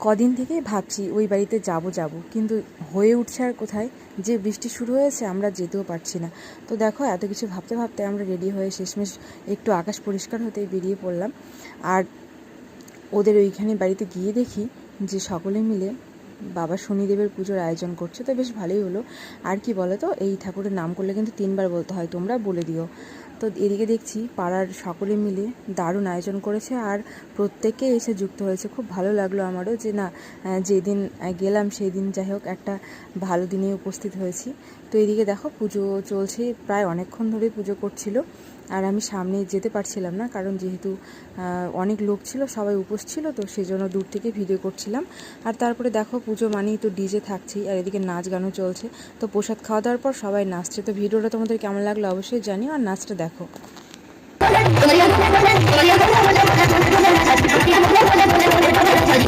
কদিন থেকেই ভাবছি ওই বাড়িতে যাব কিন্তু হয়ে উঠছে আর কোথায়। যে বৃষ্টি শুরু হয়েছে আমরা যেতেও পারছি না। তো দেখো এত কিছু ভাবতে ভাবতে আমরা রেডি হয়ে শেষমেশ একটু আকাশ পরিষ্কার হতেই বেরিয়ে পড়লাম। আর ওদের ওইখানে বাড়িতে গিয়ে দেখি যে সকলে মিলে বাবা শনিদেবের পুজোর আয়োজন করছে। তো বেশ ভালোই হলো। আর কি বলো তো, এই ঠাকুরের নাম করলে কিন্তু 3বার বলতে হয়, তোমরা বলে দিও। তো এদিকে দেখছি পাড়ার সকলে মিলে দারুণ আয়োজন করেছে আর প্রত্যেকে এসে যুক্ত হয়েছে। খুব ভালো লাগলো আমারও যে না, যেদিন গেলাম সেই দিন যাই হোক একটা ভালো দিনে উপস্থিত হয়েছি। তো এদিকে দেখো পুজো চলছে, প্রায় অনেকক্ষণ ধরে পুজো করছিল। আর আমি সামনে যেতে পারছিলাম না, কারণ যেহেতু অনেক লোক ছিল, সবাই উপোস ছিল, তো সেই জন্য দূর থেকে ভিডিও করছিলাম। আর তারপরে দেখো পুজো মানেই তো ডিজে থাকছেই, আর এদিকে নাচ গানও চলছে। তো প্রসাদ খাওয়া দাওয়ার পর সবাই নাচছে। তো ভিডিওটা তোমাদের কেমন লাগলো অবশ্যই জানিও, আর নাচটা দেখো।